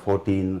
14,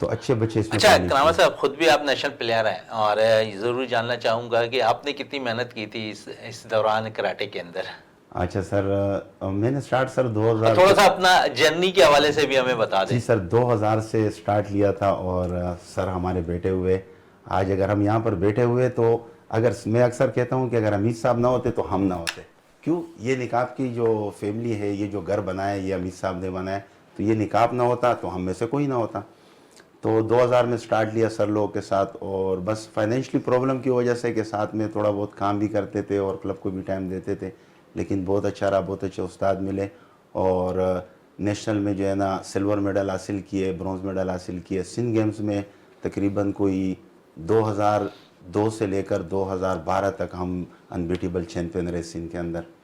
تو اچھے بچے اس میں اچھا پڑھنے کراما چاہیے۔ صاحب، خود بھی آپ نیشنل پلیئر ہیں اور ضرور جاننا چاہوں گا کہ آپ نے کتنی محنت کی تھی اس دوران کراٹے کے اندر، اچھا سر، میں نے سٹارٹ سر اور 2000 تھوڑا سا اپنا جرنی کے حوالے سے بھی ہمیں بتا دیں۔ جی سر 2000 سے سٹارٹ لیا تھا، اور سر ہمارے بیٹے ہوئے آج اگر ہم یہاں پر بیٹھے ہوئے تو اگر میں اکثر کہتا ہوں کہ اگر حمید صاحب نہ ہوتے تو ہم نہ ہوتے، کیوں یہ نکاپ کی جو فیملی ہے، یہ جو گھر بنا ہے یہ حمید صاحب نے بنایا، تو یہ نکاپ نہ ہوتا تو ہم میں سے کوئی نہ ہوتا۔ تو 2000 میں سٹارٹ لیا سر لوگوں کے ساتھ، اور بس فائنینشلی پرابلم کی وجہ سے کہ ساتھ میں تھوڑا بہت کام بھی کرتے تھے اور کلب کو بھی ٹائم دیتے تھے، لیکن بہت اچھا رہا، بہت اچھے استاد ملے، اور نیشنل میں جو ہے نا سلور میڈل حاصل کیے، برونز میڈل حاصل کیے، سندھ گیمز میں تقریباً کوئی 2002 سے لے کر 2012 تک ہم انبیٹیبل چیمپئن رہے سندھ کے اندر۔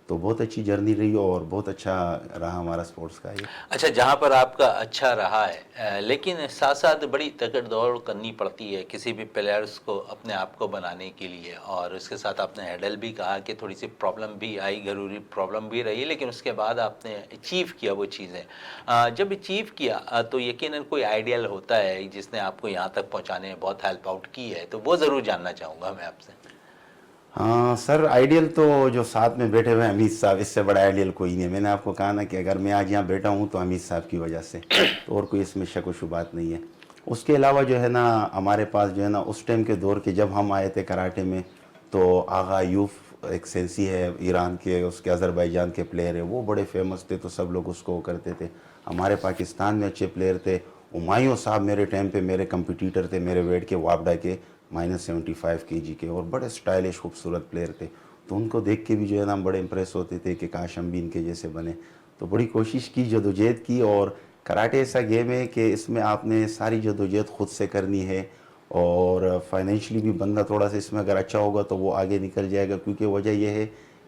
تو بہت اچھی جرنی رہی اور بہت اچھا رہا ہمارا سپورٹس کا یہ۔ اچھا، جہاں پر آپ کا اچھا رہا ہے لیکن ساتھ ساتھ بڑی تگڑ دوڑ کرنی پڑتی ہے کسی بھی پلیئرس کو اپنے آپ کو بنانے کے لیے، اور اس کے ساتھ آپ نے ہیڈل بھی کہا کہ تھوڑی سی پرابلم بھی آئی، ضروری پرابلم بھی رہی، لیکن اس کے بعد آپ نے اچیو کیا وہ چیزیں۔ جب اچیو کیا تو یقیناً کوئی آئیڈیل ہوتا ہے جس نے آپ کو یہاں تک پہنچانے میں بہت ہیلپ آؤٹ کی ہے، تو وہ ضرور جاننا چاہوں گا میں آپ سے۔ ہاں سر، آئیڈیل تو جو ساتھ میں بیٹھے ہوئے ہیں حمید صاحب، اس سے بڑا آئیڈیل کوئی نہیں ہے۔ میں نے آپ کو کہا نا کہ اگر میں آج یہاں بیٹھا ہوں تو حمید صاحب کی وجہ سے، تو اور کوئی اس میں شک و شبہات نہیں ہے۔ اس کے علاوہ جو ہے نا ہمارے پاس جو ہے نا اس ٹائم کے دور کے جب ہم آئے تھے کراٹے میں، تو آغا ایوب ایک سینسی ہے ایران کے، اس کے آذربائیجان کے پلیئر ہے، وہ بڑے فیمس تھے، تو سب لوگ اس کو کرتے تھے۔ ہمارے پاکستان میں اچھے پلیئر تھے، ہمایوں صاحب میرے ٹائم پہ میرے کمپٹیٹر تھے، میرے ویٹ کے، وابڈا کے -75 kg کے، اور بڑے سٹائلش خوبصورت پلیئر تھے۔ تو ان کو دیکھ کے بھی جو ہے نا ہم بڑے امپریس ہوتے تھے کہ کاش ہم بھی ان کے جیسے بنے۔ تو بڑی کوشش کی، جدوجہد کی، اور کراٹے ایسا گیم ہے کہ اس میں آپ نے ساری جدوجہد خود سے کرنی ہے، اور فائنینشلی بھی بندہ تھوڑا سا اس میں اگر اچھا ہوگا تو وہ آگے نکل جائے گا، کیونکہ وجہ یہ ہے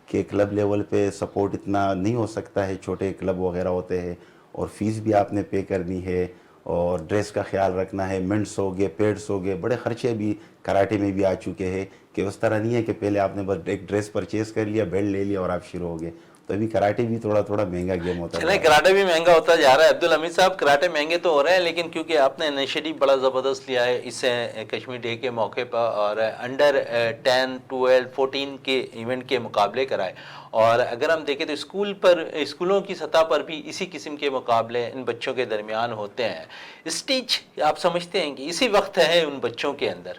کہ کلب لیول پہ سپورٹ اتنا نہیں ہو سکتا ہے، چھوٹے کلب وغیرہ ہوتے ہیں، اور فیس بھی آپ نے پے کرنی ہے، اور ڈریس کا خیال رکھنا ہے، منٹس ہو گئے، پیڈس ہو گئے، بڑے خرچے بھی کراٹے میں بھی آ چکے ہیں، کہ اس طرح نہیں ہے کہ پہلے آپ نے بس ایک ڈریس پرچیز کر لیا، بیلٹ لے لیا اور آپ شروع ہو گئے۔ تو ابھی کراٹے بھی تھوڑا تھوڑا مہنگا گیم ہوتا چلیں، کراٹے بھی مہنگا ہوتا جا رہا ہے عبدالحمید صاحب، کراٹے مہنگے تو ہو رہے ہیں، لیکن کیونکہ آپ نے انیشیٹو بڑا زبردست لیا ہے اس کشمیر ڈے کے موقع پر، اور انڈر 10 12 14 کے ایونٹ کے مقابلے کرائے، اور اگر ہم دیکھیں تو اسکولوں کی سطح پر بھی اسی قسم کے مقابلے ان بچوں کے درمیان ہوتے ہیں۔ اسٹیج آپ سمجھتے ہیں کہ اسی وقت ہے ان بچوں کے اندر؟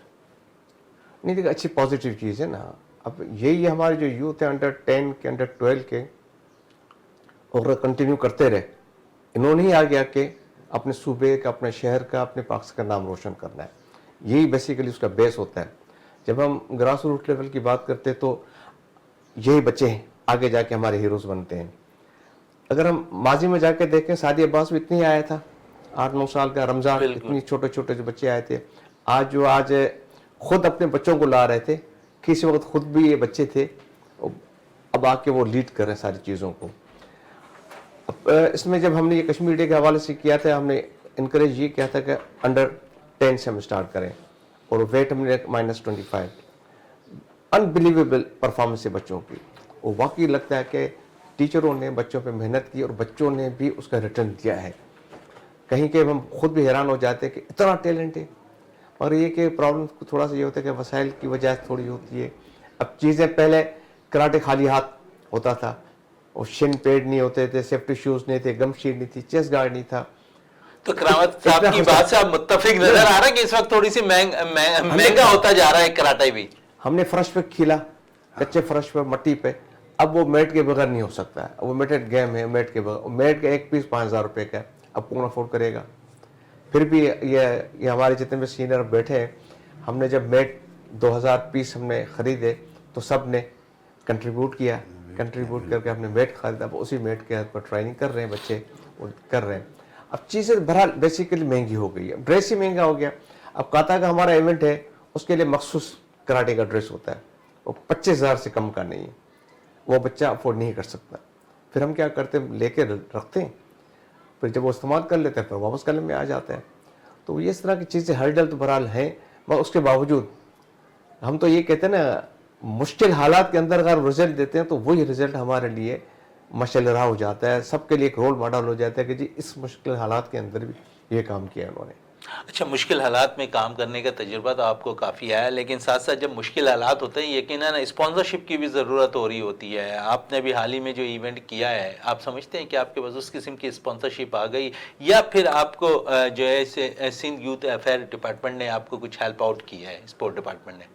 نہیں دیکھیں، اچھی پازیٹیو چیز ہے نا۔ اب یہی ہمارے جو یوتھ ہے انڈر 10 کے، انڈر 12 کے، اور کنٹینیو کرتے رہے، انہوں نے ہی آگے آ کے اپنے صوبے کا، اپنے شہر کا، اپنے پاکستان کا نام روشن کرنا ہے۔ یہی بیسیکلی اس کا بیس ہوتا ہے۔ جب ہم گراس روٹ لیول کی بات کرتے ہیں تو یہی بچے ہیں آگے جا کے ہمارے ہیروز بنتے ہیں۔ اگر ہم ماضی میں جا کے دیکھیں، سعدی عباس بھی اتنی آیا تھا، 8-9 سال کا، رمضان، بالکل۔ اتنی چھوٹے چھوٹے جو بچے آئے تھے، آج خود اپنے بچوں کو لا رہے تھے، کسی وقت خود بھی یہ بچے تھے، اب آ کے وہ لیڈ کر رہے ہیں ساری چیزوں کو۔ اب اس میں جب ہم نے یہ کشمیر ڈے کے حوالے سے کیا تھا، ہم نے انکریج یہ کیا تھا کہ انڈر 10 سے ہم اسٹارٹ کریں، اور ویٹ ہم نے -25۔ انبلیویبل پرفارمنس ہے بچوں کی، وہ واقعی لگتا ہے کہ ٹیچروں نے بچوں پہ محنت کی اور بچوں نے بھی اس کا ریٹرن دیا ہے۔ کہیں کہ ہم خود بھی حیران ہو جاتے ہیں کہ اتنا ٹیلنٹ ہے، اور یہ کہ پرابلم تھوڑا سا یہ ہوتا ہے کہ وسائل کی وجہ سے تھوڑی ہوتی ہے۔ اب چیزیں پہلے کراٹے خالی ہاتھ ہوتا تھا، اور شن پیڈ نہیں ہوتے تھے، سیفٹی شوز نہیں تھے، گم شیٹ نہیں تھی، چیسٹ گارڈ نہیں تھا۔ تو کرامت صاحب کی بات سے آپ متفق نظر آ رہا ہے کہ اس وقت تھوڑی سی مہنگا ہوتا جا رہا ہے کراٹے بھی؟ ہم نے فرش پہ کھیلا، کچے فرش پہ، مٹی پہ، اب وہ میٹ کے بغیر نہیں ہو سکتا ہے، وہ میٹڈ گیم ہے، میٹ کے بغیر، میٹ کا ایک پیس 5000 روپے کا ہے، اب کون افورڈ کرے گا؟ پھر بھی یہ ہمارے جتنے بھی سینئر بیٹھے ہیں، ہم نے جب میٹ 2000 پیس ہم نے خریدے تو سب نے کنٹریبیوٹ کیا، کنٹریبیوٹ کر کے ہم نے میٹ خریدا، اب اسی میٹ کے پر ٹریننگ کر رہے ہیں بچے، کر رہے ہیں۔ اب چیزیں بہرحال بیسیکلی مہنگی ہو گئی ہے، ڈریس ہی مہنگا ہو گیا۔ اب کاتا کا ہمارا ایونٹ ہے، اس کے لیے مخصوص کراٹے کا ڈریس ہوتا ہے، وہ 25,000 سے کم کا نہیں ہے، وہ بچہ افورڈ نہیں کر سکتا۔ پھر ہم کیا کرتے ہیں، لے کے رکھتے ہیں، پھر جب وہ استعمال کر لیتے ہیں پھر واپس کرنے میں آ جاتا ہے۔ تو یہ اس طرح کی چیزیں ہرڈل تو بہرحال ہیں، مگر اس کے باوجود ہم تو یہ کہتے ہیں نا، مشکل حالات کے اندر اگر رزلٹ دیتے ہیں تو وہی رزلٹ ہمارے لیے مشعل راہ ہو جاتا ہے، سب کے لیے ایک رول ماڈل ہو جاتا ہے کہ جی اس مشکل حالات کے اندر بھی یہ کام کیا انہوں نے۔ اچھا، مشکل حالات میں کام کرنے کا تجربہ تو آپ کو کافی آیا، لیکن ساتھ ساتھ جب مشکل حالات ہوتے ہیں یقیناً اسپانسرشپ کی بھی ضرورت ہو رہی ہوتی ہے. آپ نے بھی حال ہی میں جو ایونٹ کیا ہے، آپ سمجھتے ہیں کہ آپ کے پاس اس قسم کی اسپانسرشپ آ گئی، یا پھر آپ کو جو ہے سندھ یوتھ افیئر ڈپارٹمنٹ نے آپ کو کچھ ہیلپ آؤٹ کیا ہے، اسپورٹ ڈپارٹمنٹ نے؟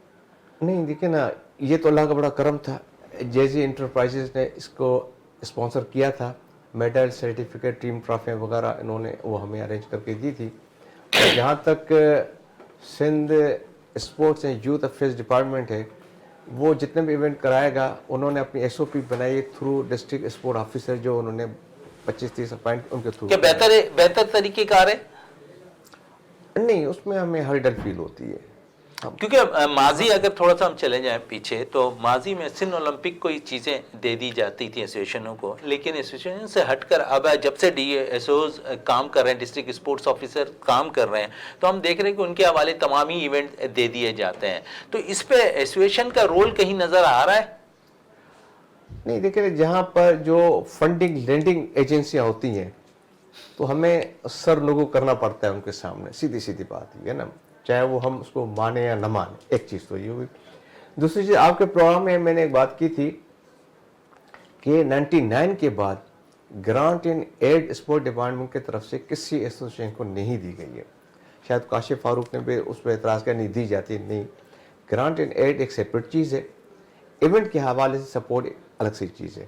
نہیں دیکھیں نا، یہ تو اللہ کا بڑا کرم تھا. جیزی انٹرپرائزز نے اس کو اسپانسر کیا تھا. میڈل، سرٹیفکیٹ، ٹیم ٹرافیاں وغیرہ انہوں نے وہ ہمیں ارینج کر کے دی تھی. اور جہاں تک Sindh sports and youth affairs department ہے، وہ جتنے بھی ایونٹ کرائے گا انہوں نے اپنی ایس او پی بنائی ہے تھرو ڈسٹرکٹ اسپورٹ آفیسر جو انہوں نے 25-30 اپائنٹ ان کے تھرو. کیا بہتر طریقہ کار ہے؟ نہیں، اس میں ہمیں ہر ڈل فیل ہوتی ہے. کیونکہ ماضی اگر تھوڑا سا ہم چلے جائیں پیچھے، تو ماضی میں سندھ اولمپک کو یہ چیزیں دے دی جاتی تھیں ایسوسیشنوں کو، لیکن ایسوسیشن سے ہٹ کر اب جب سے ڈی ایس اوز کام کر رہے ہیں، ڈسٹرکٹ اسپورٹس آفیسر کام کر رہے ہیں، تو ہم دیکھ رہے ہیں کہ ان کے حوالے تمام ہی ایونٹ دے دیے جاتے ہیں. تو اس پہ ایسوسیشن کا رول کہیں نظر آ رہا ہے؟ نہیں دیکھیں، جہاں پر جو فنڈنگ لینڈنگ ایجنسیاں ہوتی ہیں تو ہمیں سر لوگوں کرنا پڑتا ہے ان کے سامنے. سیدھی بات یہ ہے نا، چاہے وہ ہم اس کو مانیں یا نہ مانیں. ایک چیز تو یہ ہوئی. دوسری چیز، آپ کے پروگرام میں میں نے ایک بات کی تھی کہ 99 کے بعد گرانٹ ان ایڈ اسپورٹ ڈپارٹمنٹ کی طرف سے کسی ایسوسیشن کو نہیں دی گئی ہے. شاید کاشف فاروق نے بھی اس پہ اعتراض کیا، نہیں دی جاتی. نہیں، گرانٹ ان ایڈ ایک سیپریٹ چیز ہے، ایونٹ کے حوالے سے سپورٹ الگ سی چیز ہے.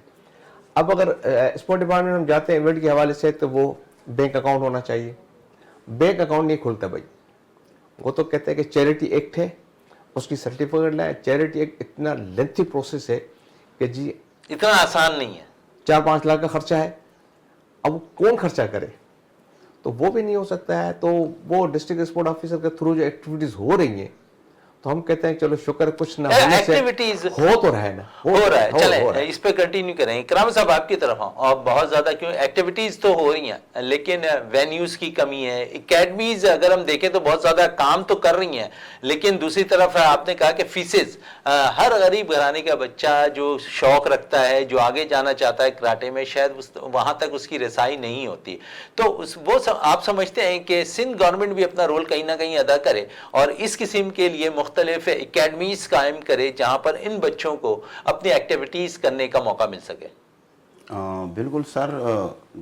اب اگر اسپورٹ ڈپارٹمنٹ ہم جاتے ہیں ایونٹ کے حوالے سے تو وہ بینک اکاؤنٹ ہونا چاہیے. بینک اکاؤنٹ نہیں کھلتا بھائی. وہ تو کہتے ہیں کہ چیریٹی ایکٹ ہے، اس کی سرٹیفکیٹ لائیں. چیریٹی ایکٹ اتنا لینتھی پروسیس ہے کہ جی اتنا آسان نہیں ہے. 4-5 لاکھ کا خرچہ ہے. اب کون خرچہ کرے؟ تو وہ بھی نہیں ہو سکتا ہے. تو وہ ڈسٹرکٹ اسپورٹ آفیسر کے تھرو جو ایکٹیویٹیز ہو رہی ہیں، تو ہم کہتے ہیں چلو شکر کچھ نہ ہونے سے ایکٹیویٹیز ہو تو رہا ہے نا، ہو رہا ہے. چلیں اس پہ کنٹینیو کریں. کرام صاحب آپ کی طرف ہوں، اور بہت زیادہ کیوں ایکٹیویٹیز تو ہو رہی ہیں، لیکن وینیوز کی کمی ہے. اکیڈمیز اگر ہم دیکھیں تو بہت زیادہ کام تو کر رہی ہیں، لیکن دوسری طرف آپ نے کہا کہ فیسز، ہر غریب گھرانے کا بچہ جو شوق رکھتا ہے، جو آگے جانا چاہتا ہے کراٹے میں، شاید وہاں تک اس کی رسائی نہیں ہوتی. تو وہ آپ سمجھتے ہیں کہ سندھ گورنمنٹ بھی اپنا رول کہیں نہ کہیں ادا کرے اور اس قسم کے لیے مختلف اکیڈمیز قائم کرے جہاں پر ان بچوں کو اپنی ایکٹیویٹیز کرنے کا موقع مل سکے؟ بالکل سر،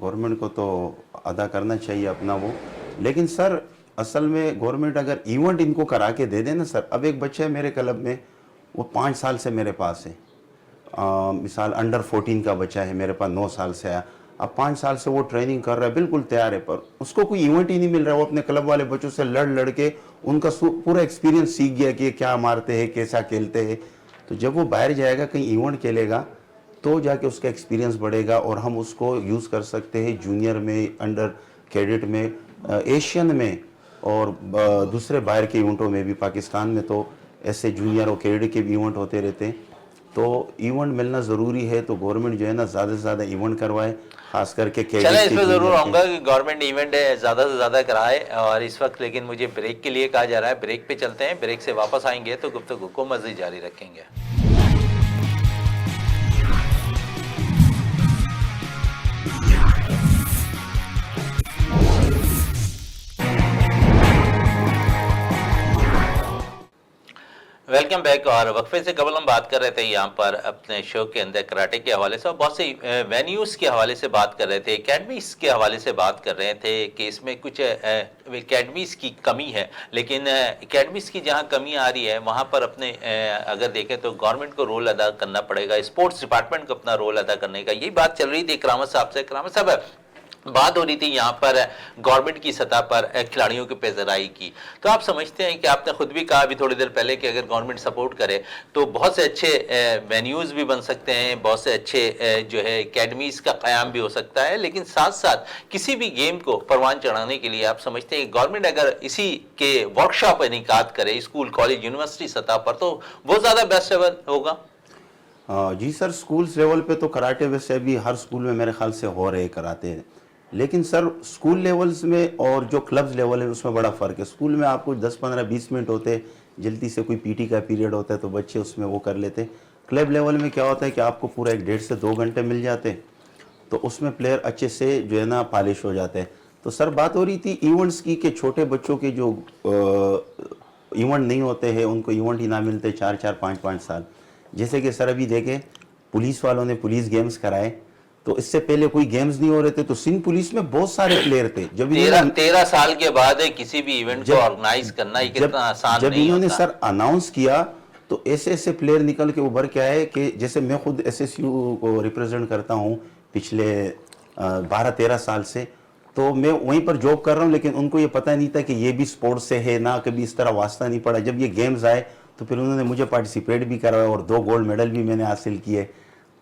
گورنمنٹ کو تو ادا کرنا چاہیے اپنا وہ. لیکن سر اصل میں گورنمنٹ اگر ایونٹ ان کو کرا کے دے دے نا سر. اب ایک بچہ ہے میرے کلب میں، وہ 5 سال سے میرے پاس ہے. مثال انڈر 14 کا بچہ ہے میرے پاس، 9 سال سے آیا. اب 5 سال سے وہ ٹریننگ کر رہا ہے، بالکل تیار ہے، پر اس کو کوئی ایونٹ ہی نہیں مل رہا. وہ اپنے کلب والے بچوں سے لڑ کے ان کا پورا ایکسپیرینس سیکھ گیا کہ کیا مارتے ہیں، کیسا کھیلتے ہیں. تو جب وہ باہر جائے گا، کہیں ایونٹ کھیلے گا، تو جا کے اس کا ایکسپیرینس بڑھے گا اور ہم اس کو یوز کر سکتے ہیں جونیئر میں، انڈر کیڈٹ میں، ایشین میں، اور دوسرے باہر کے ایونٹوں میں بھی. پاکستان میں تو ایسے جونیئر اور کیڈٹ کے بھی ایونٹ ہوتے رہتے ہیں. تو ایونٹ ملنا ضروری ہے. تو گورنمنٹ جو ہے نا زیادہ سے زیادہ ایونٹ کروائے، خاص کر کے چلیں اس پہ ضرور آؤں گا کہ گورنمنٹ ایونٹ زیادہ سے زیادہ کرائے. اور اس وقت لیکن مجھے بریک کے لیے کہا جا رہا ہے، بریک پہ چلتے ہیں. بریک سے واپس آئیں گے تو گفتگو کو مزید جاری رکھیں گے. Welcome back. اور وقفے سے قبل ہم بات کر رہے تھے یہاں پر اپنے شو کے اندر کراٹے کے حوالے سے، اور بہت سی وینیوز کے حوالے سے بات کر رہے تھے، اکیڈمیز کے حوالے سے بات کر رہے تھے کہ اس میں کچھ اکیڈمیز کی کمی ہے. لیکن اکیڈمیز کی جہاں کمی آ رہی ہے وہاں پر اپنے اگر دیکھیں تو گورنمنٹ کو رول ادا کرنا پڑے گا، اسپورٹس ڈپارٹمنٹ کو اپنا رول ادا کرنے کا. یہی بات چل رہی تھی کرامت صاحب سے. کرامت صاحب، بات ہو رہی تھی یہاں پر گورنمنٹ کی سطح پر کھلاڑیوں کی پیشرفتی کی. تو آپ سمجھتے ہیں کہ آپ نے خود بھی کہا ابھی تھوڑی دیر پہلے کہ اگر گورنمنٹ سپورٹ کرے تو بہت سے اچھے وینیوز بھی بن سکتے ہیں، بہت سے اچھے جو ہے اکیڈمیز کا قیام بھی ہو سکتا ہے. لیکن ساتھ ساتھ کسی بھی گیم کو پروان چڑھانے کے لیے آپ سمجھتے ہیں کہ گورنمنٹ اگر اسی کے ورکشاپ انعقاد کرے اسکول، کالج، یونیورسٹی سطح پر تو وہ زیادہ بیسٹ ہوگا؟ جی سر، سکولز لیول پہ تو کراٹے ویسے بھی ہر سکول میں میرے خیال سے ہو رہے کراتے ہیں. لیکن سر سکول لیولز میں اور جو کلبز لیول ہے اس میں بڑا فرق ہے. سکول میں آپ کو 10-15-20 منٹ ہوتے، جلدی سے کوئی پی ٹی کا پیریڈ ہوتا ہے تو بچے اس میں وہ کر لیتے. کلب لیول میں کیا ہوتا ہے کہ آپ کو پورا 1.5 سے 2 گھنٹے مل جاتے، تو اس میں پلیئر اچھے سے جو ہے نا پالش ہو جاتے ہیں. تو سر بات ہو رہی تھی ایونٹس کی کہ چھوٹے بچوں کے جو ایونٹ نہیں ہوتے ہیں ان کو ایونٹ ہی نہ ملتے 4-4 5-5 سال. جیسے کہ سر ابھی دیکھیں پولیس والوں نے پولیس گیمز کرائے, تو اس سے پہلے کوئی گیمز نہیں ہو رہے تھے, تو سندھ پولیس میں بہت سارے پلیئر تھے. جب 13 سال کے بعد کسی بھی ایونٹ کو آرگنائز کرنا یہ کتنا آسان جب نہیں انہوں نے ہوتا. سر اناؤنس کیا تو ایسے ایسے پلیئر نکل کے ابھر کے آئے کہ جیسے میں خود ایس ایس یو کو ریپرزینٹ کرتا ہوں پچھلے 12-13 سال سے, تو میں وہیں پر جاب کر رہا ہوں, لیکن ان کو یہ پتہ نہیں تھا کہ یہ بھی سپورٹ سے ہے, نہ کبھی اس طرح واسطہ نہیں پڑا. جب یہ گیمز آئے تو پھر انہوں نے مجھے پارٹیسپیٹ بھی کروایا اور 2 گولڈ میڈل بھی میں نے حاصل کیے.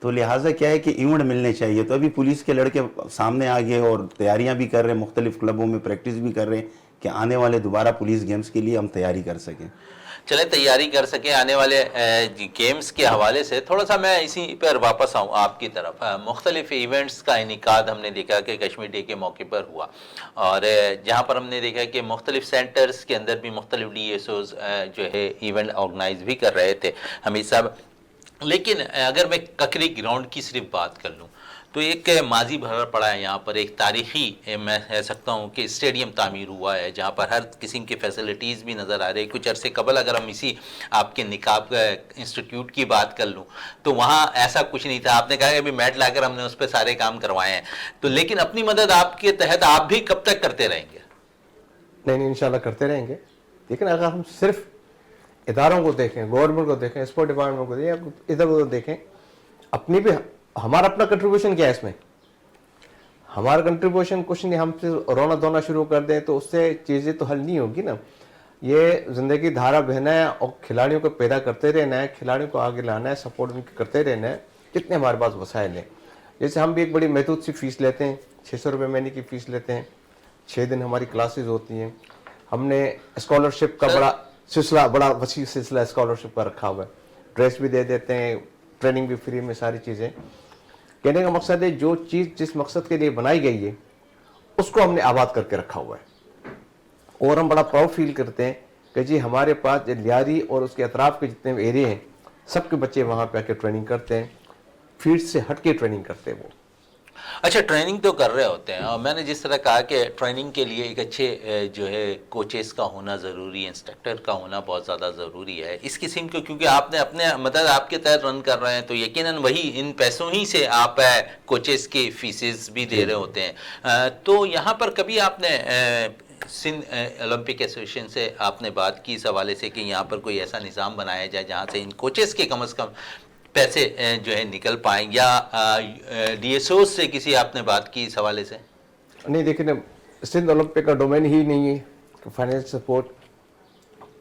تو لہٰذا کیا ہے کہ ایونٹ ملنے چاہیے. تو ابھی پولیس کے لڑکے سامنے آ گئے اور تیاریاں بھی کر رہے ہیں, مختلف کلبوں میں پریکٹس بھی کر رہے ہیں کہ آنے والے دوبارہ پولیس گیمز کے لیے ہم تیاری کر سکیں. چلیں تیاری کر سکیں آنے والے گیمز کے حوالے سے. تھوڑا سا میں اسی پر واپس آؤں آپ کی طرف. مختلف ایونٹس کا انعقاد ہم نے دیکھا کہ کشمیر ڈے کے موقع پر ہوا, اور جہاں پر ہم نے دیکھا کہ مختلف سینٹرز کے اندر بھی مختلف ڈی ایس اوز جو ہے ایونٹ آرگنائز بھی کر رہے تھے حمید صاحب. لیکن اگر میں ککری گراؤنڈ کی صرف بات کر لوں تو ایک ماضی بھرا پڑا ہے یہاں پر, ایک تاریخی میں کہہ سکتا ہوں کہ اسٹیڈیم تعمیر ہوا ہے جہاں پر ہر قسم کی فیسلٹیز بھی نظر آ رہی ہے. کچھ عرصے قبل اگر ہم اسی آپ کے نقاب انسٹیٹیوٹ کی بات کر لوں تو وہاں ایسا کچھ نہیں تھا. آپ نے کہا کہ ابھی میٹ لا کر ہم نے اس پہ سارے کام کروائے ہیں, تو لیکن اپنی مدد آپ کے تحت آپ بھی کب تک کرتے رہیں گے؟ نہیں انشاءاللہ کرتے رہیں گے. لیکن اگر ہم صرف اداروں کو دیکھیں, گورنمنٹ کو دیکھیں, اسپورٹ ڈپارٹمنٹ کو دیکھیں, ادھر ادھر دیکھیں, اپنی بھی ہمارا اپنا کنٹریبیوشن کیا ہے اس میں؟ ہمارا کنٹریبیوشن کچھ نہیں. ہم سے رونا دھونا شروع کر دیں تو اس سے چیزیں تو حل نہیں ہوگی نا. یہ زندگی دھارا بہنا ہے اور کھلاڑیوں کو پیدا کرتے رہنا ہے, کھلاڑیوں کو آگے لانا ہے, سپورٹ کرتے رہنا ہے جتنے ہمارے پاس وسائل ہیں. جیسے ہم بھی ایک بڑی محدود سی فیس لیتے ہیں, 600 روپے مہینے کی فیس لیتے ہیں, 6 دن ہماری کلاسز ہوتی ہیں. ہم نے اسکالرشپ کا بڑا سلسلہ, بڑا وسیع سلسلہ اسکالرشپ کا رکھا ہوا ہے. ڈریس بھی دے دیتے ہیں, ٹریننگ بھی فری میں, ساری چیزیں. کہنے کا مقصد ہے جو چیز جس مقصد کے لیے بنائی گئی ہے اس کو ہم نے آباد کر کے رکھا ہوا ہے. اور ہم بڑا پراؤڈ فیل کرتے ہیں کہ جی ہمارے پاس لیاری اور اس کے اطراف کے جتنے ایرے ہیں سب کے بچے وہاں پہ آ کے ٹریننگ کرتے ہیں, فیلڈ سے ہٹ کے ٹریننگ کرتے ہیں وہ. اچھا, ٹریننگ تو کر رہے ہوتے ہیں, اور میں نے جس طرح کہا کہ ٹریننگ کے لیے ایک اچھے جو ہے کوچز کا ہونا ضروری ہے, انسٹرکٹر کا ہونا بہت زیادہ ضروری ہے اس قسم کو, کیونکہ آپ نے اپنے مدد آپ کے تحت رن کر رہے ہیں تو یقیناً وہی ان پیسوں ہی سے آپ کوچز کی فیسز بھی دے رہے ہوتے ہیں. تو یہاں پر کبھی آپ نے سندھ اولمپک ایسوسیشن سے آپ نے بات کی اس حوالے سے کہ یہاں پر کوئی ایسا نظام بنایا جائے جہاں سے ان کوچز کے کم از کم پیسے جو ہے نکل پائیں, یا ڈی ایس اوز سے کسی آپ نے بات کی اس حوالے سے؟ نہیں دیکھیں, سندھ اولمپک کا ڈومین ہی نہیں ہے کہ فائنینس سپورٹ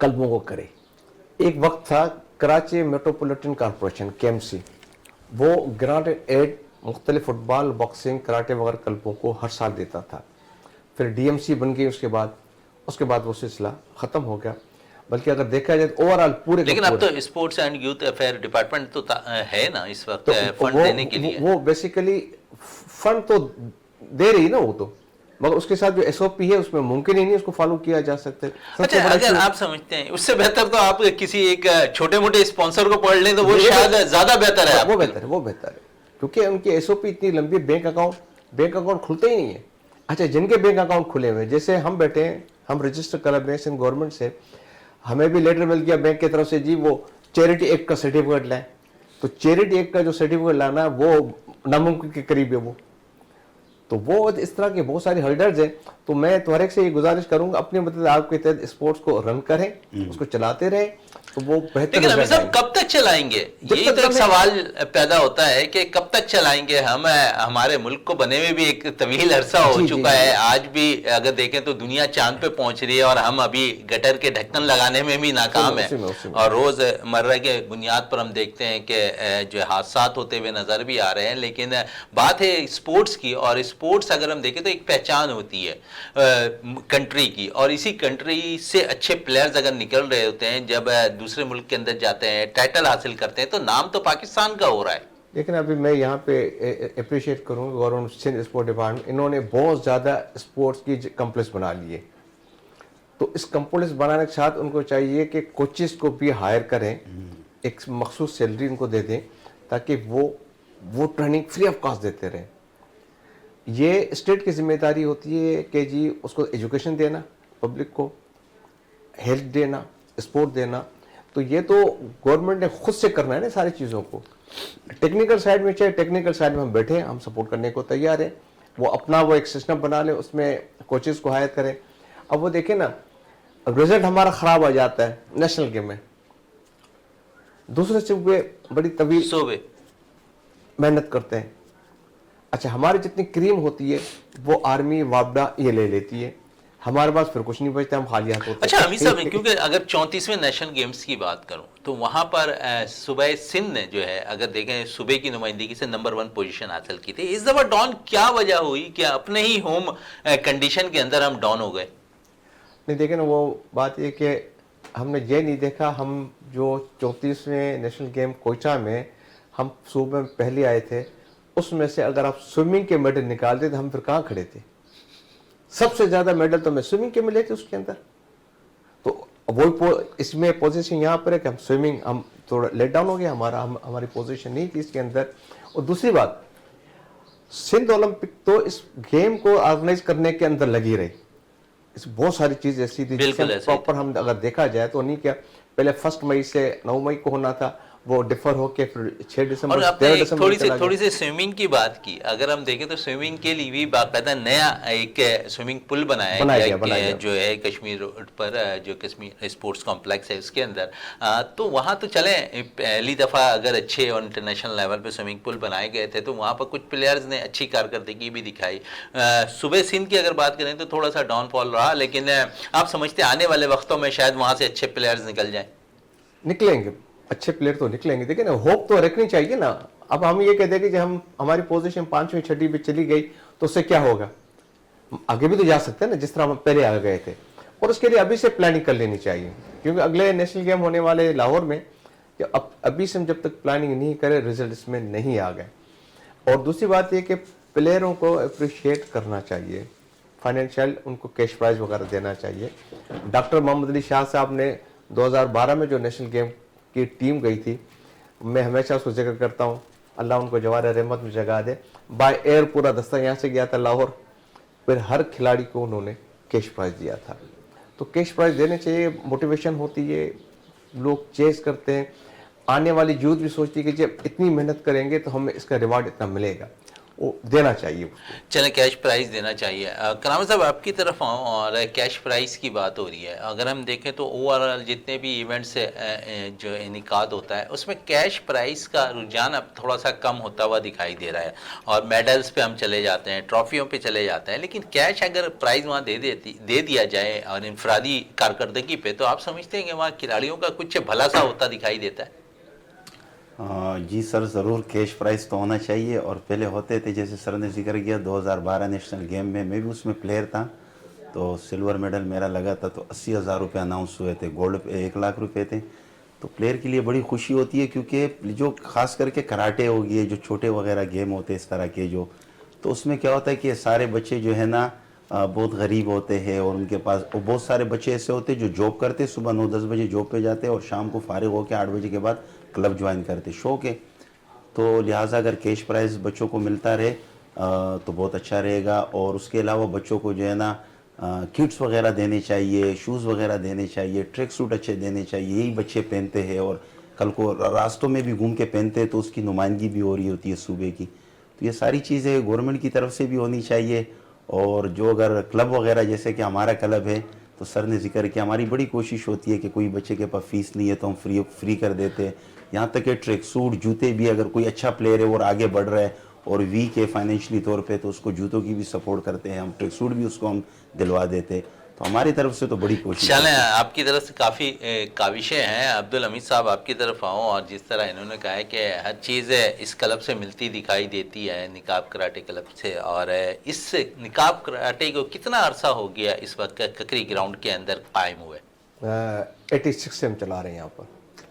کلبوں کو کرے. ایک وقت تھا کراچی میٹروپولیٹن کارپوریشن KMC, وہ گرانٹ ایڈ مختلف فٹ بال, باکسنگ, کراٹے وغیرہ کلبوں کو ہر سال دیتا تھا. پھر DMC بن گئی اس کے بعد وہ سلسلہ ختم ہو گیا. بلکہ اگر دیکھا جائے تو اوورآل پورے, لیکن اب تو sports and youth affair department تو ہے نا اس وقت فنڈ دینے کے لیے. وہ بیسیکلی فنڈ تو دے رہی نا وہ تو, مگر اس کے ساتھ جو SOP ہے اس میں ممکن ہی نہیں اس کو فالو کیا جا سکتا. اچھا, اگر آپ سمجھتے ہیں اس سے بہتر تو آپ کسی ایک چھوٹے موٹے اسپانسر کو پڑھ لیں تو وہ شاید زیادہ بہتر ہے. وہ بہتر ہے کیونکہ ان کی SOP اتنی لمبی, بینک اکاؤنٹ کھلتے ہی نہیں ہے. اچھا, جن کے بینک اکاؤنٹ کھلے ہوئے, جیسے ہم بیٹھے ہیں, ہم رجسٹر کلب ہیں سندھ گورنمنٹ سے, ہمیں بھی لیٹر مل گیا بینک کی طرف سے جی وہ چیریٹی ایکٹ کا سرٹیفکیٹ لائیں. تو چیریٹی ایکٹ کا جو سرٹیفکیٹ لانا وہ ناممکن کے قریب ہے. وہ تو وہ اس طرح کے بہت ساری ہرڈرز ہیں. تو میں تو ہر ایک سے یہ گزارش کروں گا اپنی مدد آپ کے تحت اسپورٹس کو رن کریں, اس کو چلاتے رہیں تو وہ بہتر. لیکن ہمیں صاحب کب تک چلائیں گے, یہی تو ایک سوال پیدا ہوتا ہے کہ کب تک چلائیں گے ہم. ہمارے ملک کو بنے ہوئے بھی ایک طویل عرصہ ہو چکا ہے. آج بھی اگر دیکھیں تو دنیا چاند پہ پہنچ رہی ہے اور ہم ابھی گٹر کے ڈھکن لگانے میں بھی ناکام ہیں. اور روز مرہ کے بنیاد پر ہم دیکھتے ہیں کہ جو حادثات ہوتے ہوئے نظر بھی آ رہے ہیں. لیکن بات ہے اسپورٹس کی, اور اسپورٹس اگر ہم دیکھیں تو ایک پہچان ہوتی ہے کنٹری کی, اور اسی کنٹری سے اچھے پلیئرز اگر نکل رہے ہوتے ہیں جب دوسرے ملک کے اندر جاتے ہیں, ٹائٹل حاصل کرتے ہیں, تو نام تو پاکستان کا ہو رہا ہے. لیکن ابھی میں یہاں پہ اپریشیٹ کروں گا گورنمنٹ سندھ اسپورٹ ڈپارٹمنٹ, انہوں نے بہت زیادہ اسپورٹس کی کمپلیکس بنا لی ہے. تو اس کمپلیکس بنانے کے ساتھ ان کو چاہیے کہ کوچز کو بھی ہائر کریں, ایک مخصوص سیلری ان کو دے دیں تاکہ وہ ٹریننگ فری آف کاسٹ دیتے رہیں. یہ اسٹیٹ کی ذمہ داری ہوتی ہے کہ جی اس کو ایجوکیشن دینا، پبلک کو ہیلتھ دینا، اسپورٹ دینا. تو یہ تو گورنمنٹ نے خود سے کرنا ہے نا ساری چیزوں کو. ٹیکنیکل سائڈ میں چاہے ٹیکنیکل سائڈ میں ہم بیٹھے ہیں، ہم سپورٹ کرنے کو تیار ہیں. وہ اپنا وہ ایک سسٹم بنا لیں، اس میں کوچز کو ہائر کریں. اب وہ دیکھیں نا، رزلٹ ہمارا خراب آ جاتا ہے نیشنل گیم میں، دوسرے صوبے بڑی طویل صوبے محنت کرتے ہیں. اچھا ہماری جتنی کریم ہوتی ہے وہ آرمی وابڈا یہ لے لیتی ہے، ہمارے پاس پھر کچھ نہیں بچتا، ہم خالی ہاتھ ہوتے ہیں. اچھا حمید صاحب، کیونکہ اگر 34ویں نیشنل گیمز کی بات کروں تو وہاں پر صوبہ سندھ نے جو ہے اگر دیکھیں صوبے کی نمائندگی سے نمبر 1 پوزیشن حاصل کی تھی. اس دفعہ ڈاؤن کیا وجہ ہوئی کہ اپنے ہی ہوم کنڈیشن کے اندر ہم ڈاؤن ہو گئے؟ نہیں دیکھیں نا، وہ بات یہ کہ ہم نے یہ نہیں دیکھا، ہم جو 34ویں نیشنل گیم کوئٹہ میں ہم صوبے میں پہلے آئے تھے، اس میں سے اگر آپ سوئمنگ کے میڈل نکالتے تو ہم پھر کہاں کھڑے تھے؟ سب سے زیادہ میڈل تو ہمیں سوئمنگ کے ملے تھے اس کے اندر. تو وہ اس میں پوزیشن یہاں پر ہے کہ ہم سوئمنگ ہم تھوڑا لیٹ ڈاؤن ہو گیا، ہماری پوزیشن نہیں تھی اس کے اندر. اور دوسری بات، سندھ اولمپک تو اس گیم کو آرگنائز کرنے کے اندر لگی رہی. اس بہت ساری چیز ایسی تھی بالکل ایسے ہی پراپر ہم اگر دیکھا جائے تو نہیں کیا. پہلے 1 مئی سے 9 مئی کو ہونا تھا، وہ ڈیفر ہو کے پھر 6 دسمبر اور آپ نے 13 ایک دسمبر چلا تھوڑی گیا. سی سوئمنگ کی بات کی. اگر ہم دیکھیں تو سوئمنگ کے لیے بھی باقاعدہ نیا ایک سوئمنگ پول بنایا گیا جو ہے کشمیر روڈ پر، جو کشمیر اسپورٹس کمپلیکس ہے اس کے اندر. تو وہاں تو چلیں پہلی دفعہ اگر اچھے اور انٹرنیشنل لیول پہ سوئمنگ پول بنائے گئے تھے تو وہاں پر کچھ پلیئرز نے اچھی کارکردگی بھی دکھائی. صوبہ سندھ کی اگر بات کریں تو تھوڑا سا ڈاؤن فال رہا، لیکن آپ سمجھتے ہیں آنے والے وقتوں میں شاید وہاں سے اچھے پلیئرز نکل جائیں؟ نکلیں گے، اچھے پلیئر تو نکلیں گے. دیکھیں نا، ہوپ تو رکھنی چاہیے نا. اب ہم یہ کہتے ہیں کہ ہماری پوزیشن 5ویں 6 پہ چلی گئی تو اس سے کیا ہوگا؟ آگے بھی تو جا سکتے ہیں نا، جس طرح ہم پہلے آگے گئے تھے. اور اس کے لیے ابھی سے پلاننگ کر لینی چاہیے، کیونکہ اگلے نیشنل گیم ہونے والے لاہور میں، کہ ابھی سے ہم جب تک پلاننگ نہیں کرے رزلٹ اس میں نہیں آ گئے. اور دوسری بات یہ کہ پلیئروں کو اپریشیٹ کرنا چاہیے، فائنینشیل ان کو کیش پرائز وغیرہ دینا چاہیے. ڈاکٹر محمد علی شاہ صاحب نے 2012 میں جو نیشنل گیم کی ٹیم گئی تھی، میں ہمیشہ اس کو ذکر کرتا ہوں، اللہ ان کو جوار رحمت میں جگہ دے. بائی ایئر پورا دستہ یہاں سے گیا تھا لاہور، پھر ہر کھلاڑی کو انہوں نے کیش پرائز دیا تھا. تو کیش پرائز دینے چاہیے، موٹیویشن ہوتی ہے، لوگ چیز کرتے ہیں. آنے والی یوتھ بھی سوچتی ہے کہ جب اتنی محنت کریں گے تو ہمیں اس کا ریوارڈ اتنا ملے گا، وہ دینا چاہیے. چلیں کیش پرائز دینا چاہیے. کرامت صاحب آپ کی طرف آؤں، اور کیش پرائز کی بات ہو رہی ہے. اگر ہم دیکھیں تو اوور آل جتنے بھی ایونٹس جو انعقاد ہوتا ہے اس میں کیش پرائز کا رجحان اب تھوڑا سا کم ہوتا ہوا دکھائی دے رہا ہے، اور میڈلز پہ ہم چلے جاتے ہیں، ٹرافیوں پہ چلے جاتے ہیں. لیکن کیش اگر پرائز وہاں دے دیا جائے اور انفرادی کارکردگی پہ، تو آپ سمجھتے ہیں کہ وہاں کھلاڑیوں کا کچھ بھلا سا ہوتا دکھائی دیتا ہے؟ جی سر، ضرور کیش پرائز تو ہونا چاہیے. اور پہلے ہوتے تھے، جیسے سر نے ذکر کیا 2012 نیشنل گیم میں بھی اس میں پلیئر تھا، تو سلور میڈل میرا لگا تھا، تو 80,000 روپے اناؤنس ہوئے تھے. گولڈ پہ 1,00,000 روپے تھے. تو پلیئر کے لیے بڑی خوشی ہوتی ہے، کیونکہ جو خاص کر کے کراٹے ہو گئے، جو چھوٹے وغیرہ گیم ہوتے ہیں اس طرح کے جو، تو اس میں کیا ہوتا ہے کہ سارے بچے جو ہے نا بہت غریب ہوتے ہیں، اور ان کے پاس بہت سارے بچے ایسے ہوتے ہیں جو جاب کرتے، صبح 9-10 بجے جاب پہ جاتے اور شام کو فارغ ہو کے 8 بجے کے بعد کلب جوائن کرتے شوق ہے. تو لہٰذا اگر کیش پرائز بچوں کو ملتا رہے تو بہت اچھا رہے گا. اور اس کے علاوہ بچوں کو جو ہے نا کٹس وغیرہ دینے چاہیے، شوز وغیرہ دینے چاہیے، ٹریک سوٹ اچھے دینے چاہیے. یہی بچے پہنتے ہیں اور کل کو راستوں میں بھی گھوم کے پہنتے ہیں، تو اس کی نمائندگی بھی ہو رہی ہوتی ہے صوبے کی. تو یہ ساری چیزیں گورنمنٹ کی طرف سے بھی ہونی چاہیے. اور جو اگر کلب وغیرہ، جیسے کہ ہمارا کلب ہے، تو سر نے ذکر کیا ہماری بڑی کوشش ہوتی ہے کہ کوئی بچے کے پاس فیس نہیں ہے تو ہم فری کر دیتے ہیں. یہاں تک کہ ٹریک سوٹ، جوتے بھی، اگر کوئی اچھا پلیئر ہے اور آگے بڑھ رہا ہے اور ویک ہے فائنینشلی طور پہ، تو اس کو جوتوں کی بھی سپورٹ کرتے ہیں ہم، ٹریک سوٹ بھی اس کو ہم دلوا دیتے. تو ہماری طرف سے تو بڑی کوشش چلیں، ہے. آپ کی طرف سے کافی کاوشیں ہیں. عبدالحمید صاحب آپ کی طرف آؤں، اور جس طرح انہوں نے کہا ہے کہ ہر چیز اس کلب سے ملتی دکھائی دیتی ہے، نقاب کراٹے کلب سے. اور اس نقاب کراٹے کو کتنا عرصہ ہو گیا اس وقت ککری گراؤنڈ کے اندر قائم ہوئے؟ 86 سے ہم چلا رہے ہیں یہاں پر.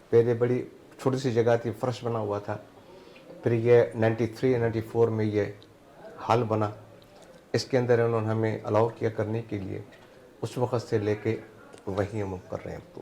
پہلے بڑی چھوٹی سی جگہ تھی، فرش بنا ہوا تھا. پھر یہ 93 94 میں یہ ہال بنا. اس کے اندر انہوں نے ہمیں الاؤ کیا کرنے کے لیے. اس وقت سے لے کے وہیں ہم کر رہے ہیں اب تو.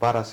10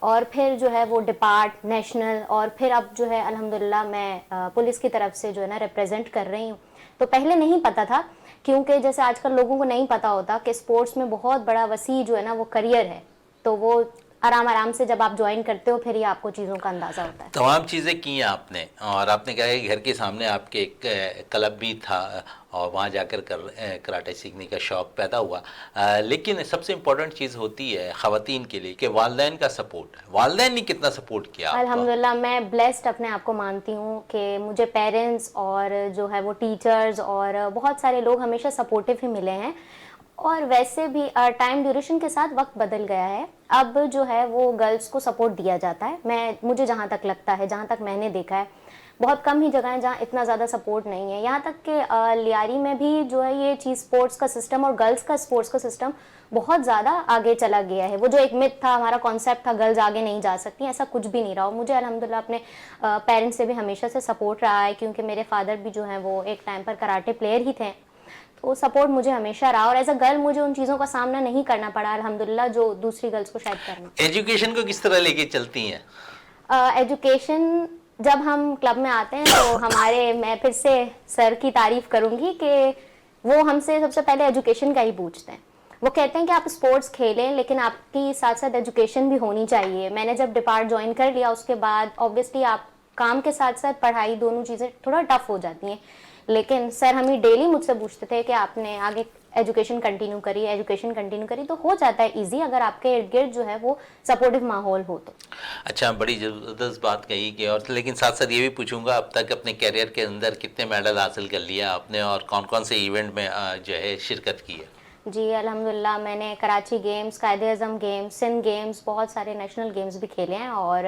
اور پھر جو ہے وہ ڈپارٹ نیشنل، اور پھر اب جو ہے الحمدللہ میں پولیس کی طرف سے جو ہے نا ریپریزنٹ کر رہی ہوں. تو پہلے نہیں پتہ تھا، کیونکہ جیسے آج کل لوگوں کو نہیں پتہ ہوتا کہ اسپورٹس میں بہت بڑا وسیع جو ہے نا وہ کریئر ہے. تو وہ آرام سے جب آپ جوائن کرتے ہو پھر ہی آپ کو چیزوں کا اندازہ ہوتا ہے. تمام چیزیں کی ہیں آپ نے، اور آپ نے کہا کہ گھر کے سامنے آپ کے ایک کلب بھی تھا اور وہاں جا کر کراٹے سیکھنے کا شوق پیدا ہوا. لیکن سب سے امپورٹنٹ چیز ہوتی ہے خواتین کے لیے کہ والدین کا سپورٹ. والدین نے کتنا سپورٹ کیا آپ کو؟ الحمدللہ میں بلیسڈ اپنے آپ کو مانتی ہوں کہ مجھے پیرنٹس اور جو ہے وہ ٹیچرز اور بہت سارے لوگ ہمیشہ سپورٹیو ہی ملے ہیں. اور ویسے بھی ٹائم ڈیوریشن کے ساتھ وقت بدل گیا ہے. اب جو ہے وہ گرلس کو سپورٹ دیا جاتا ہے. مجھے جہاں تک لگتا ہے، جہاں تک میں نے دیکھا ہے، بہت کم ہی جگہ ہیں جہاں اتنا زیادہ سپورٹ نہیں ہے. یہاں تک کہ لیاری میں بھی جو ہے یہ چیز اسپورٹس کا سسٹم اور گرلس کا اسپورٹس کا سسٹم بہت زیادہ آگے چلا گیا ہے. وہ جو ایک مت تھا، ہمارا کانسیپٹ تھا گرلز آگے نہیں جا سکتی، ایسا کچھ بھی نہیں رہا. اور مجھے الحمدللہ اپنے پیرنٹس سے بھی ہمیشہ سے سپورٹ رہا ہے، کیونکہ میرے فادر بھی جو ہیں وہ ایک ٹائم پر کراٹے پلیئر ہی تھے. تو سپورٹ مجھے ہمیشہ رہا، اور ایز اے گرل مجھے ان چیزوں کا سامنا نہیں کرنا پڑا الحمدللہ جو دوسری گرلس کو شاید کرنا. ایجوکیشن کو کس طرح لے کے چلتی ہیں؟ ایجوکیشن جب ہم کلب میں آتے ہیں تو میں پھر سے سر کی تعریف کروں گی کہ وہ ہم سے سب سے پہلے ایجوکیشن کا ہی پوچھتے ہیں. وہ کہتے ہیں کہ آپ اسپورٹس کھیلیں لیکن آپ کی ساتھ ساتھ ایجوکیشن بھی ہونی چاہیے. میں نے جب ڈپارٹ جوائن کر لیا اس کے بعد آبویسلی آپ کام کے ساتھ ساتھ پڑھائی دونوں چیزیں تھوڑا ٹف ہو جاتی ہیں. لیکن سر ہمیں ڈیلی مجھ سے پوچھتے تھے کہ آپ نے آگے ایجوکیشن کنٹینیو کری تو ہو جاتا ہے ایزی اگر آپ کے ارد گرد جو ہے وہ سپورٹیو ماحول ہو تو. اچھا، بڑی زبردست بات کہی کہ اور لیکن ساتھ ساتھ یہ بھی پوچھوں گا اب تک اپنے کیریئر کے اندر کتنے میڈل حاصل کر لیا آپ نے اور کون کون سے ایونٹ میں جو ہے شرکت کی ہے؟ جی الحمدللہ میں نے Karachi games, Quaid Azam games, Sindh games, بہت سارے نیشنل گیمز بھی کھیلے ہیں. اور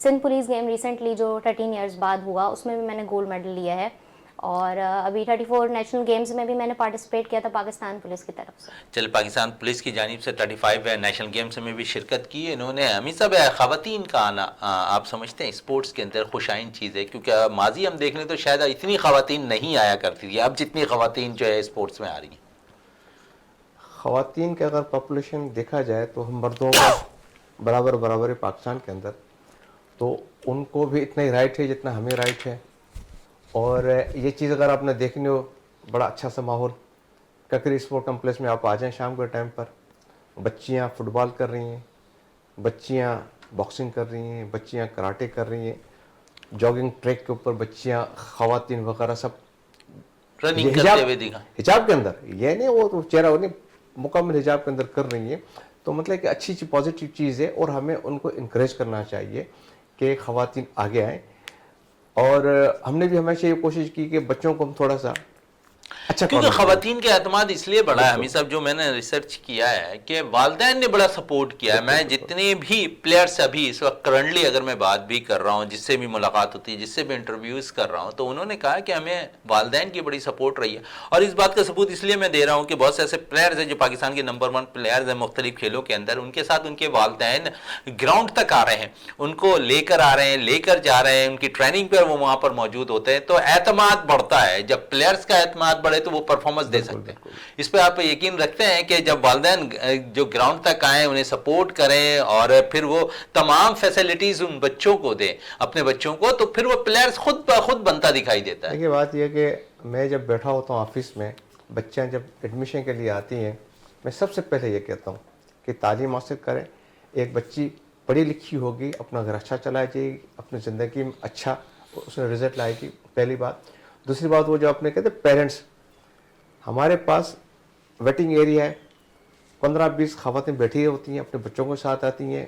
سندھ پولیس گیم ریسنٹلی جو 13 ایئرز بعد ہوا اس میں بھی میں نے گولڈ میڈل لیا ہے. اور ابھی 34 نیشنل گیمز میں بھی میں نے پارٹیسپیٹ کیا تھا پاکستان پولیس کی طرف سے. چل، پاکستان پولیس کی جانب سے 35 نیشنل گیمز میں بھی شرکت کی انہوں نے. ہمیں سب خواتین کا آنا آپ سمجھتے ہیں اسپورٹس کے اندر خوش آئند چیز ہے؟ کیونکہ ماضی ہم دیکھ لیں تو شاید اتنی خواتین نہیں آیا کرتی تھی، اب جتنی خواتین جو ہے اسپورٹس میں آ رہی ہیں. خواتین کے اگر پاپولیشن دیکھا جائے تو ہم مردوں کا برابر ہے پاکستان کے اندر، تو ان کو بھی اتنا ہی رائٹ ہے جتنا ہمیں رائٹ ہے. اور یہ چیز اگر آپ نے دیکھنی ہو، بڑا اچھا سا ماحول ککری اسپورٹ کمپلیکس میں آپ آ جائیں شام کے ٹائم پر، بچیاں فٹ بال کر رہی ہیں، بچیاں باکسنگ کر رہی ہیں، بچیاں کراٹے کر رہی ہیں، جاگنگ ٹریک کے اوپر بچیاں خواتین وغیرہ سب رننگ کرتے ہوئے دکھا. حجاب کے اندر، یہ نہیں وہ چہرہ نہیں، مکمل حجاب کے اندر کر رہی ہیں. تو مطلب کہ اچھی پازیٹیو چیز ہے اور ہمیں ان کو انکریج کرنا چاہیے کہ خواتین آگے آئیں. اور ہم نے بھی ہمیشہ یہ کوشش کی کہ بچوں کو ہم تھوڑا سا اچھا، کیونکہ خواتین کا اعتماد اس لیے بڑھا ہے ہمیں صاحب، جو میں نے ریسرچ کیا ہے کہ والدین نے بڑا سپورٹ کیا ہے. میں جتنے بھی پلیئرس ابھی اس وقت کرنٹلی اگر میں بات بھی کر رہا ہوں، جس سے بھی ملاقات ہوتی ہے، جس سے بھی انٹرویوز کر رہا ہوں، تو انہوں نے کہا کہ ہمیں والدین کی بڑی سپورٹ رہی ہے. اور اس بات کا ثبوت اس لیے میں دے رہا ہوں کہ بہت سے ایسے پلیئرز ہیں جو پاکستان کے نمبر 1 پلیئرز ہیں مختلف کھیلوں کے اندر، ان کے ساتھ ان کے والدین گراؤنڈ تک آ رہے ہیں، ان کو لے کر آ رہے ہیں، لے کر جا رہے ہیں، ان کی ٹریننگ پر وہ وہاں پر موجود ہوتے ہیں. تو اعتماد بڑھتا ہے، جب پلیئرز کا اعتماد بڑھے تو وہ پرفارمنس دے سکتے ہیں. اس پہ آپ یقین رکھتے ہیں کہ جب والدین جو گراؤنڈ تک آئیں، انہیں سپورٹ کریں اور پھر وہ تمام فیسلٹیز ان بچوں کو دیں، اپنے بچوں کو، تو پھر وہ پلیئرز خود بخود بنتا دکھائی دیتا ہے. دیکھیے بات یہ کہ میں جب بیٹھا ہوتا ہوں آفس میں، بچیاں جب ایڈمیشن کے لیے آتی ہیں، میں سب سے پہلے یہ کہتا ہوں کہ تعلیم حاصل کریں. ایک بچی پڑھی لکھی ہوگی، اپنا گھر اچھا چلائے جائے گی، اپنی زندگی میں اچھا اس میں رزلٹ لائے گی، پہلی بات. دوسری بات وہ جو آپ نے کہتے پیرنٹس، ہمارے پاس ویٹنگ ایریا ہے، 15-20 خواتین بیٹھی ہوتی ہیں، اپنے بچوں کے ساتھ آتی ہیں،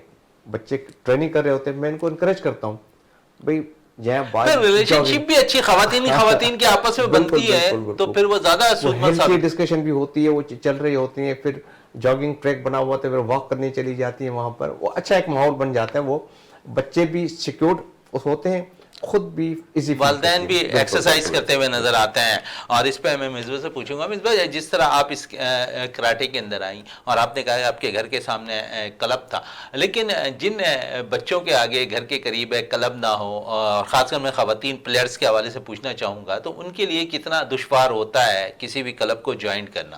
بچے ٹریننگ کر رہے ہوتے ہیں. میں ان کو انکریج کرتا ہوں بھائی ریلیشن شپ بھی اچھی خواتین کی آپس میں بنتی ہے تو پھر وہ زیادہ ہیلتھی ڈسکشن بھی ہوتی ہے، وہ چل رہی ہوتی ہیں. پھر جاگنگ ٹریک بنا ہوا ہوتا ہے، پھر واک کرنے چلی جاتی ہیں وہاں پر، وہ اچھا ایک ماحول بن جاتا ہے. وہ بچے بھی سیکیورڈ ہوتے ہیں، خود بھی ایزی، والدین بھی ایکسرسائز کرتے ہوئے نظر آتے ہیں. اور اس پہ میں مصباح سے پوچھوں گا، مصباح جس طرح آپ اس کراٹے کے اندر آئیں اور آپ نے کہا کہ آپ کے گھر کے سامنے کلب تھا، لیکن جن بچوں کے آگے گھر کے قریب کلب نہ ہو، اور خاص کر میں خواتین پلیئرز کے حوالے سے پوچھنا چاہوں گا، تو ان کے لیے کتنا دشوار ہوتا ہے کسی بھی کلب کو جوائن کرنا؟